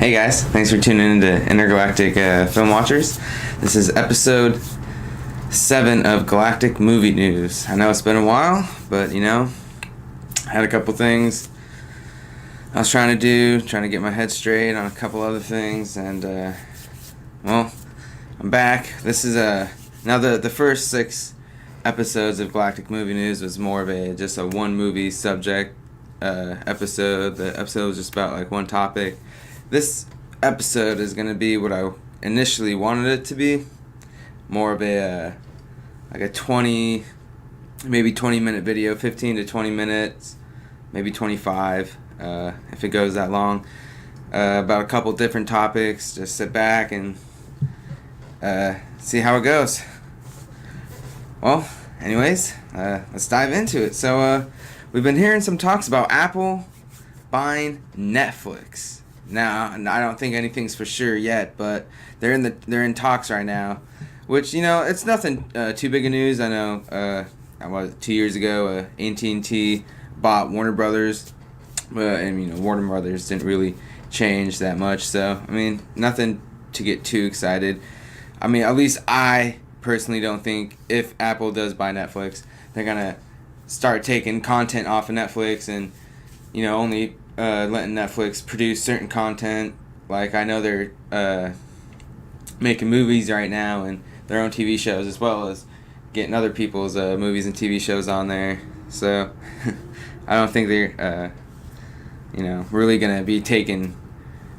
Hey guys, thanks for tuning in to Intergalactic Film Watchers. This is episode 7 of Galactic Movie News. I know it's been a while, but I had a couple things I was trying to get my head straight on a couple other things, and well, I'm back. This is now the first 6 episodes of Galactic Movie News was more of just a one movie subject episode. The episode was just about like one topic. This episode is going to be what I initially wanted it to be, more of a 20 minute video, 15 to 20 minutes, maybe 25 if it goes that long, about a couple different topics. Just sit back and see how it goes. Well, anyways, let's dive into it. So we've been hearing some talks about Apple buying Netflix. Now, I don't think anything's for sure yet, but they're in talks right now, which it's nothing too big of news. I know 2 years ago AT&T bought Warner Brothers, and Warner Brothers didn't really change that much. So nothing to get too excited. At least I personally don't think if Apple does buy Netflix, they're gonna start taking content off of Netflix and only letting Netflix produce certain content. Like, I know they're making movies right now and their own TV shows, as well as getting other people's movies and TV shows on there. So I don't think they're really gonna be taking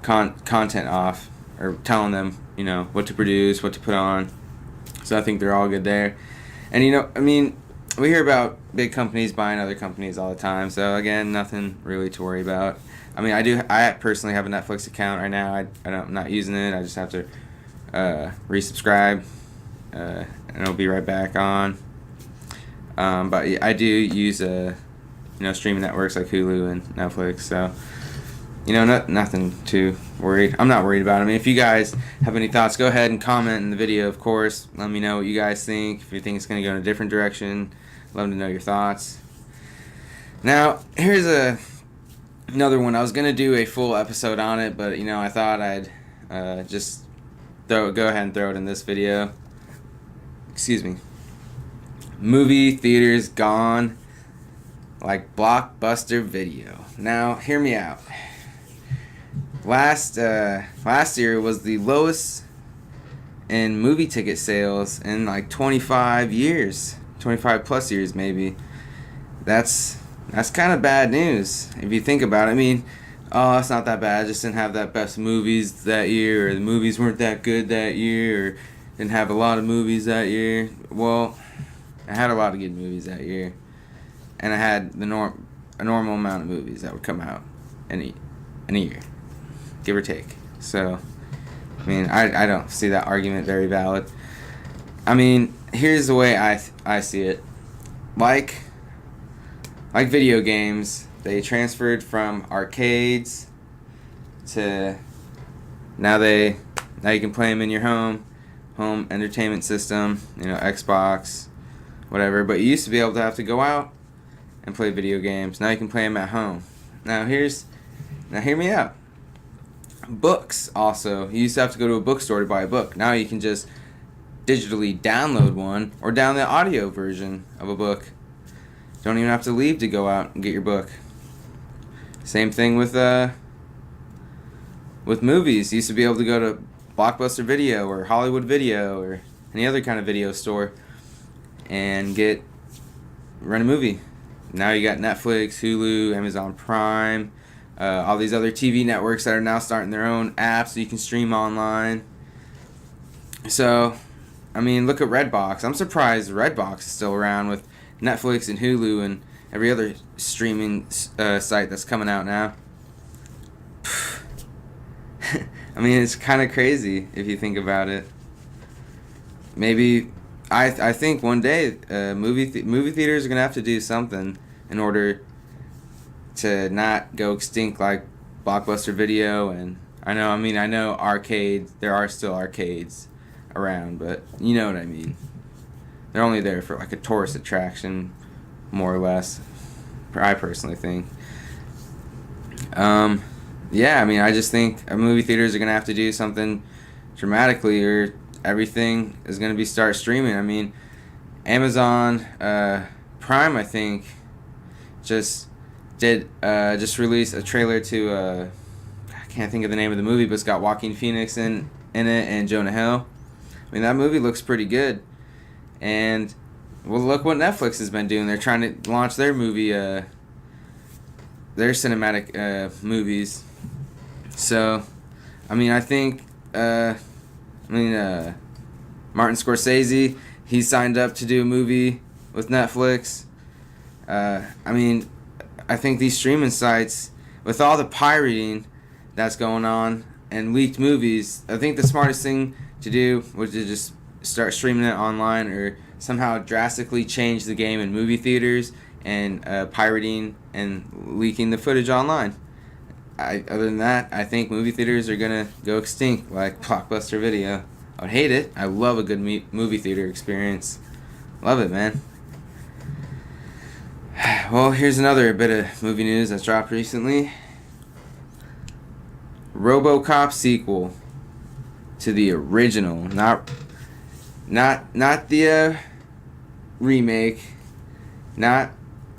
content off or telling them what to produce, what to put on. So I think they're all good there. And we hear about big companies buying other companies all the time. So again, nothing really to worry about. I personally have a Netflix account right now. I'm not using it. I just have to resubscribe, and it'll be right back on. But I do use streaming networks like Hulu and Netflix. So nothing too worried. I'm not worried about it. If you guys have any thoughts, go ahead and comment in the video, of course. Let me know what you guys think. If you think it's going to go in a different direction, love to know your thoughts. Now, here's another one. I was going to do a full episode on it, but I thought I'd just go ahead and throw it in this video. Excuse me. Movie theaters gone like Blockbuster Video. Now, hear me out. Last year was the lowest in movie ticket sales in like 25 years, 25 plus years maybe. That's kind of bad news if you think about it. It's not that bad. I just didn't have that best movies that year, or the movies weren't that good that year, or didn't have a lot of movies that year. Well, I had a lot of good movies that year, and I had a normal amount of movies that would come out in a year, give or take. So, I don't see that argument very valid. Here's the way I see it. Like video games, they transferred from arcades to now you can play them in your home entertainment system, Xbox, whatever. But you used to be able to have to go out and play video games. Now you can play them at home. Now hear me out. Books also. You used to have to go to a bookstore to buy a book. Now you can just digitally download one or download the audio version of a book. Don't even have to leave to go out and get your book. Same thing with movies. You used to be able to go to Blockbuster Video or Hollywood Video or any other kind of video store and rent a movie. Now you got Netflix, Hulu, Amazon Prime, all these other TV networks that are now starting their own apps so you can stream online. So, look at Redbox. I'm surprised Redbox is still around with Netflix and Hulu and every other streaming site that's coming out now. It's kind of crazy if you think about it. Maybe I think one day movie theaters are gonna have to do something in order to not go extinct like Blockbuster Video. And I know arcades. There are still arcades around, but you know what I mean. They're only there for like a tourist attraction, more or less. I personally think. yeah, I mean, I just think movie theaters are gonna have to do something dramatically, or everything is gonna be start streaming. I mean, Amazon Prime, I think, just just released a trailer to I can't think of the name of the movie, but it's got Joaquin Phoenix in it and Jonah Hill. I mean, that movie looks pretty good, and well, look what Netflix has been doing. They're trying to launch their movie, their cinematic movies. So, I mean, I think, Martin Scorsese, he signed up to do a movie with Netflix. I mean, I think these streaming sites, with all the pirating that's going on and leaked movies, I think the smartest thing to do was to just start streaming it online, or somehow drastically change the game in movie theaters and pirating and leaking the footage online. Other than that, I think movie theaters are going to go extinct like Blockbuster Video. I would hate it. I love a good movie theater experience. Love it, man. Well, here's another bit of movie news that's dropped recently. RoboCop sequel to the original, not the remake, not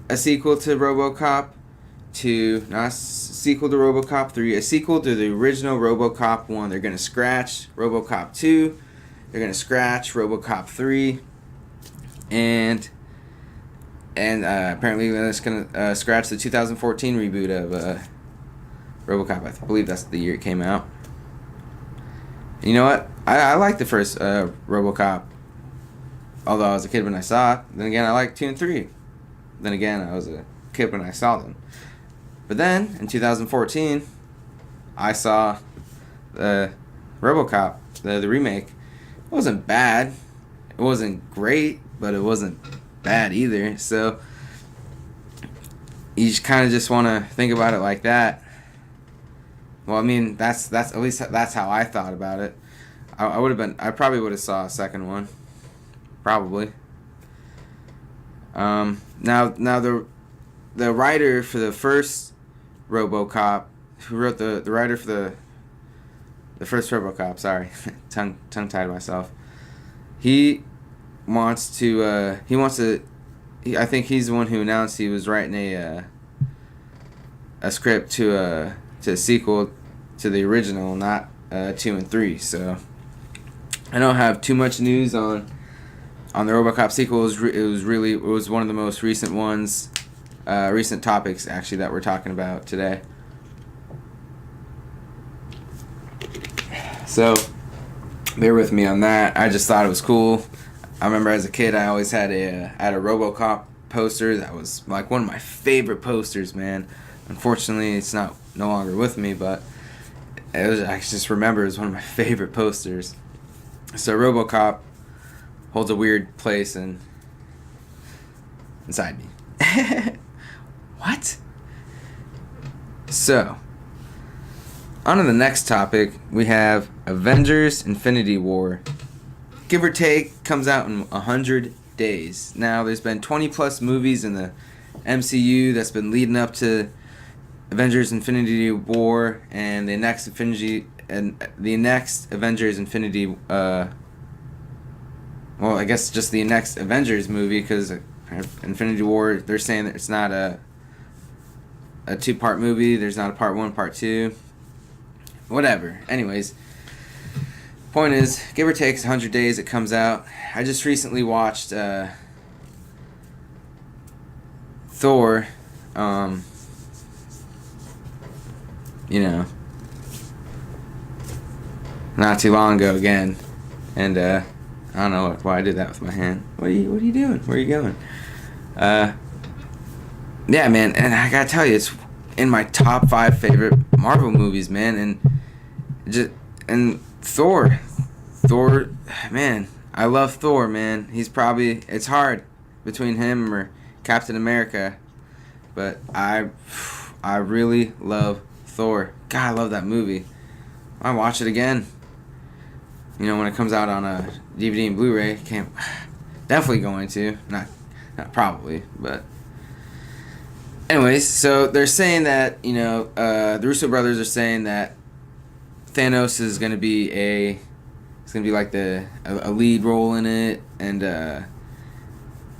a sequel to RoboCop 2, not a sequel to RoboCop 3, a sequel to the original RoboCop 1. They're going to scratch RoboCop 2, they're going to scratch RoboCop 3, and apparently they're just going to scratch the 2014 reboot of RoboCop. I believe that's the year it came out. You know what? I like the first RoboCop, although I was a kid when I saw it. Then again, I like 2 and 3. Then again, I was a kid when I saw them. But then, in 2014, I saw the RoboCop, the remake. It wasn't bad. It wasn't great, but it wasn't bad either. So, you just kind of just want to think about it like that. Well, I mean, that's at least that's how I thought about it. I probably would have saw a second one, probably. Now the writer for the first RoboCop, who wrote the writer for the first RoboCop, sorry, tongue tied myself. I think he's the one who announced he was writing a script to a sequel to the original, not 2 and 3. So I don't have too much news on the RoboCop sequel. It was one of the most recent ones, recent topics actually that we're talking about today. So bear with me on that. I just thought it was cool. I remember as a kid, I always had a RoboCop poster that was like one of my favorite posters, man. Unfortunately, it's no longer with me, but I just remember it was one of my favorite posters. So RoboCop holds a weird place inside me. What? So, on to the next topic, we have Avengers Infinity War. Give or take, comes out in 100 days. Now, there's been 20 plus movies in the MCU that's been leading up to Avengers Infinity War, and the next Avengers Infinity well, I guess just the next Avengers movie, because Infinity War, they're saying that it's not a 2-part movie. There's not a part 1, part 2. Whatever. Anyways, point is, give or take 100 days it comes out. I just recently watched Thor, not too long ago again, and I don't know why I did that with my hand. What are you doing? Where are you going? Yeah, man, and I gotta tell you, it's in my top 5 favorite Marvel movies, man, and Thor, man, I love Thor, man. It's hard between him or Captain America, but I really love Thor. God, I love that movie. I watch it again. When it comes out on a DVD and Blu-ray, definitely going to. Not probably, but Anyways, so they're saying that the Russo brothers are saying that Thanos is gonna be it's gonna be like a lead role in it, and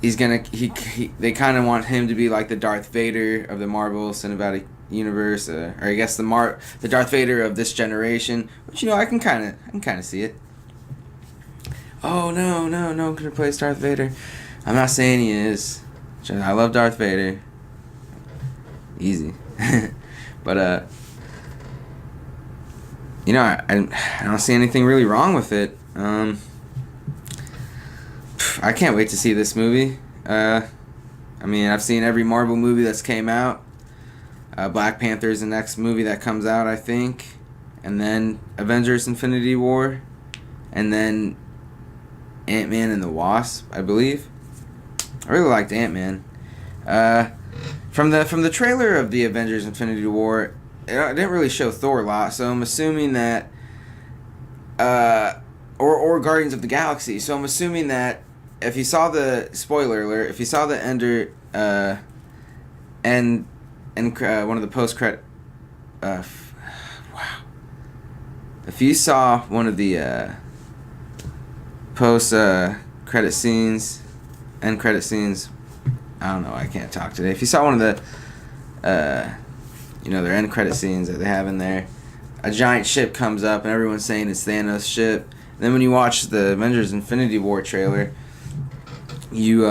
he's gonna they kind of want him to be like the Darth Vader of the Marvel Cinematic Universe, or I guess the Darth Vader of this generation, which I can kind of see it. Oh no, no can replace Darth Vader. I'm not saying he is. I love Darth Vader. Easy. But I don't see anything really wrong with it. I can't wait to see this movie. I've seen every Marvel movie that's came out. Black Panther is the next movie that comes out, I think, and then Avengers: Infinity War, and then Ant-Man and the Wasp, I believe. I really liked Ant-Man. From the trailer of the Avengers: Infinity War, it didn't really show Thor a lot, so I'm assuming that, or Guardians of the Galaxy. So I'm assuming that if you saw the spoiler alert, if you saw the and one of the post credit, wow, if you saw one of the post credit scenes, end credit scenes. I don't know. I can't talk today. If you saw one of the, their end credit scenes that they have in there, a giant ship comes up and everyone's saying it's Thanos' ship. And then when you watch the Avengers: Infinity War trailer, you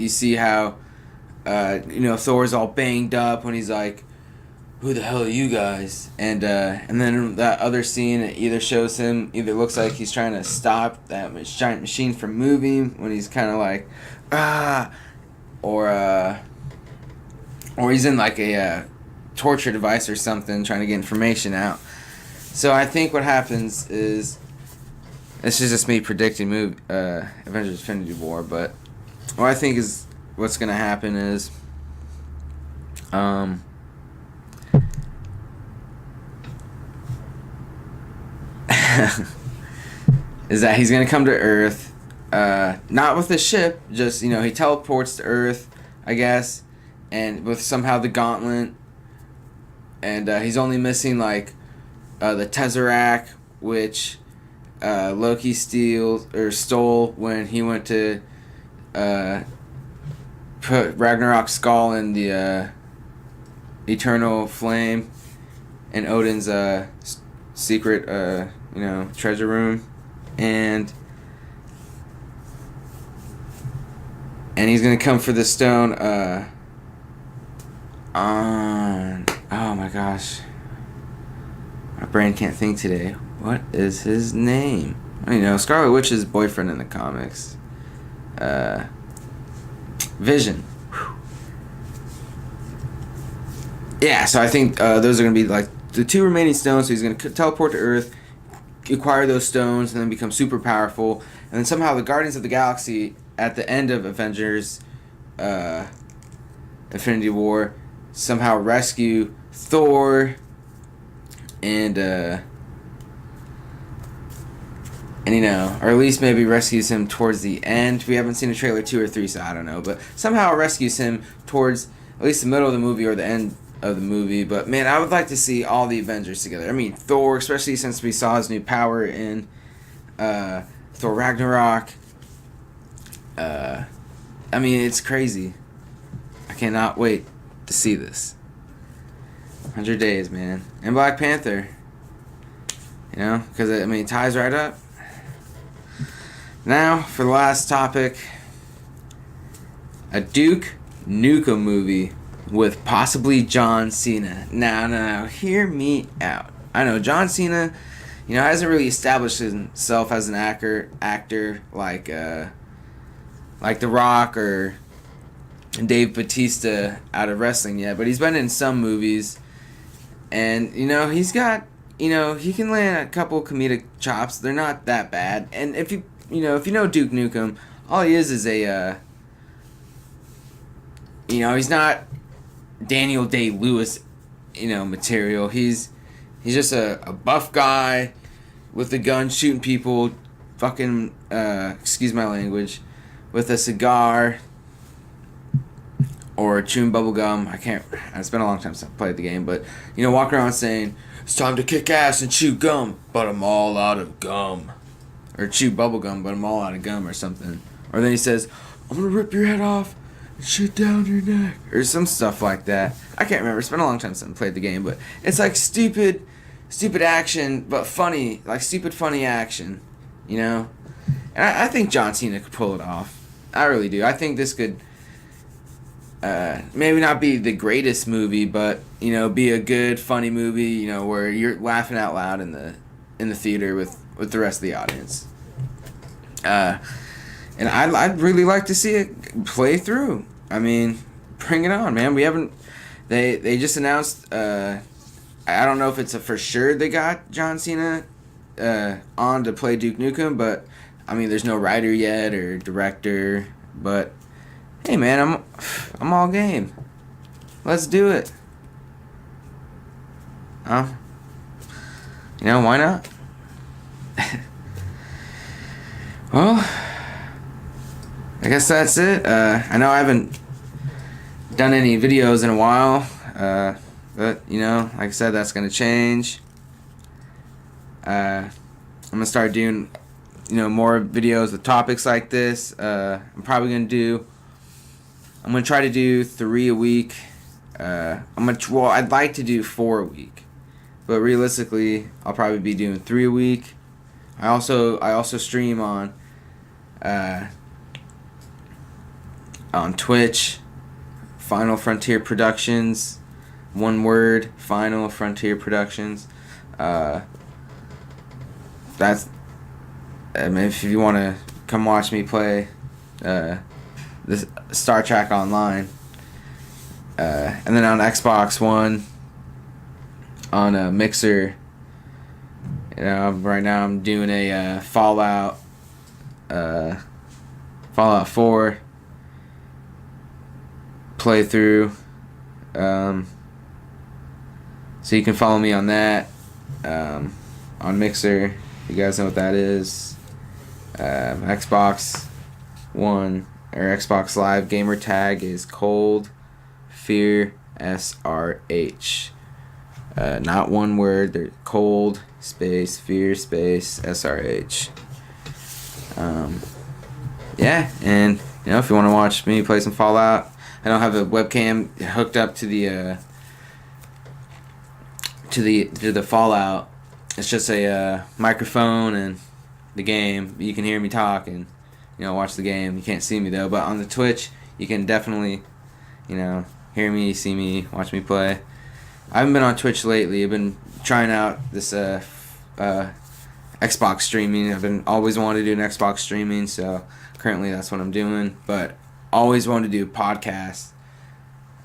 see how, Thor's all banged up when he's like, "Who the hell are you guys?" And then that other scene, it either looks like he's trying to stop that giant machine from moving when he's kind of like, or he's in like a torture device or something trying to get information out. So I think what happens is, this is just me predicting Avengers: Infinity War, but what I think is what's gonna happen is, is that he's gonna come to Earth, not with the ship, just he teleports to Earth, I guess, and with somehow the gauntlet, and he's only missing like the Tesseract, which Loki stole when he went to put Ragnarok's skull in the eternal flame in Odin's secret treasure room, and he's gonna come for the stone on, oh my gosh, my brain can't think today. What is his name? Scarlet Witch's boyfriend in the comics, Vision. Yeah, so I think those are going to be like the two remaining stones. So he's going to teleport to Earth, acquire those stones, and then become super powerful. And then somehow the Guardians of the Galaxy, at the end of Avengers Infinity War, somehow rescue Thor and or at least maybe rescues him towards the end. We haven't seen a trailer 2 or 3, so I don't know. But somehow rescues him towards at least the middle of the movie or the end of the movie. But man, I would like to see all the Avengers together. I mean, Thor, especially since we saw his new power in Thor Ragnarok. It's crazy. I cannot wait to see this. 100 Days, man. And Black Panther. Because it ties right up. Now, for the last topic, a Duke Nukem movie with possibly John Cena. Now, hear me out. I know John Cena, hasn't really established himself as an actor like The Rock or Dave Bautista out of wrestling yet, but he's been in some movies, and he's got, he can land a couple comedic chops. They're not that bad, and if you know Duke Nukem, all he is a he's not Daniel Day-Lewis, material. He's just a buff guy with a gun shooting people, fucking, excuse my language, with a cigar, or chewing bubble gum. It's been a long time since I played the game, but walk around saying, "It's time to kick ass and chew gum, but I'm all out of gum," or chew bubble gum, but I'm all out of gum, or something. Or then he says, "I'm gonna rip your head off and shit down your neck," or some stuff like that. I can't remember. It's been a long time since I played the game, but it's like stupid action, but funny, like stupid funny action, And I think John Cena could pull it off. I really do. I think this could maybe not be the greatest movie, but be a good funny movie, where you're laughing out loud in the theater with the rest of the audience. And I'd really like to see it play through. I mean, bring it on, man. We haven't. They just announced. I don't know if it's a for sure they got John Cena on to play Duke Nukem, but I mean, there's no writer yet or director. But hey, man, I'm all game. Let's do it. Why not? Well, I guess that's it. I know I haven't done any videos in a while, but like I said, that's gonna change. I'm gonna start doing more videos with topics like this. I'm gonna try to do 3 a week. I'd like to do 4 a week, but realistically, I'll probably be doing 3 a week. I also stream on Twitch, Final Frontier Productions, one word, Final Frontier Productions. If you want to come watch me play this Star Trek Online, and then on Xbox One, on a Mixer. Right now I'm doing a Fallout 4 playthrough. So you can follow me on that, on Mixer. You guys know what that is. Xbox One or Xbox Live gamer tag is Cold Fear SRH. Not one word. They're Cold space Fear space SRH. Yeah, and if you want to watch me play some Fallout, I don't have a webcam hooked up to the Fallout. It's just a microphone and the game. You can hear me talk and watch the game. You can't see me though, but on the Twitch you can definitely hear me, see me, watch me play. I haven't been on Twitch lately. I've been trying out this Xbox streaming. I've been always wanted to do an Xbox streaming, so currently that's what I'm doing. But always wanted to do a podcast.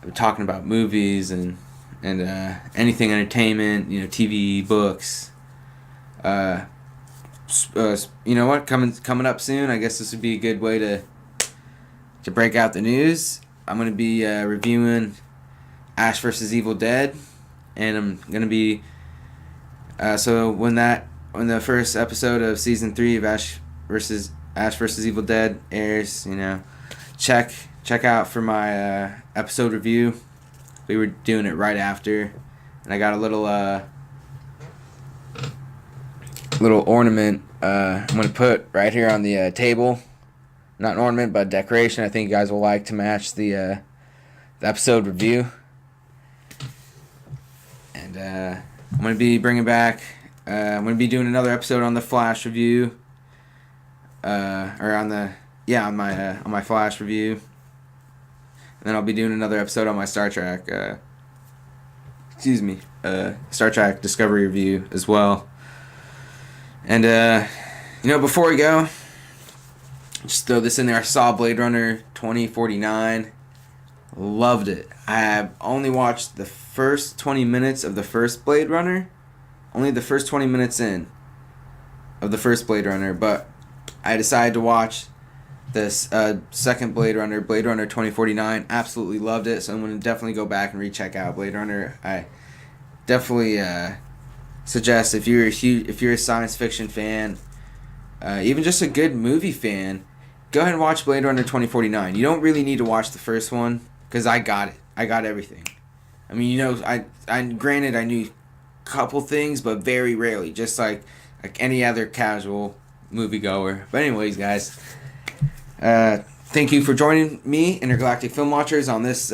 I'm talking about movies and anything entertainment, TV, books. Coming up soon. I guess this would be a good way to break out the news. I'm gonna be reviewing Ash vs. Evil Dead, and I'm gonna be so when the first episode of season 3 of Ash vs. Evil Dead airs, check out for my episode review. We were doing it right after, and I got a little ornament I'm gonna put right here on the table. Not an ornament, but decoration. I think you guys will like to match the episode review. And I'm gonna be bringing back. I'm gonna be doing another episode on the Flash review. On my Flash review. And then I'll be doing another episode on my Star Trek. Star Trek Discovery review as well. And before we go, just throw this in there. I saw Blade Runner 2049. Loved it. I have only watched the first 20 minutes of the first Blade Runner. Only the first 20 minutes in of the first Blade Runner. But I decided to watch this second Blade Runner 2049. Absolutely loved it. So I'm going to definitely go back and recheck out Blade Runner. I definitely suggest if you're a science fiction fan, even just a good movie fan, go ahead and watch Blade Runner 2049. You don't really need to watch the first one because I got it. I got everything. I mean, I granted I knew a couple things, but very rarely, just like any other casual moviegoer. But anyways, guys, thank you for joining me, Intergalactic Film Watchers, on this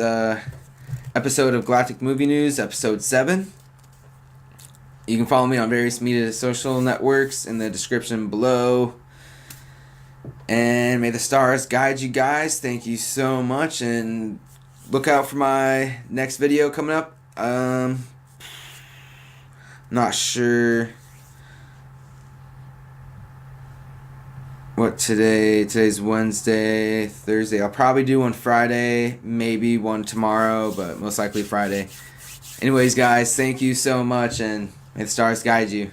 episode of Galactic Movie News, episode 7. You can follow me on various media social networks in the description below. And may the stars guide you guys. Thank you so much, and look out for my next video coming up. Not sure what today's Wednesday, Thursday. I'll probably do one Friday, maybe one tomorrow, but most likely Friday. Anyways, guys, thank you so much, and may the stars guide you.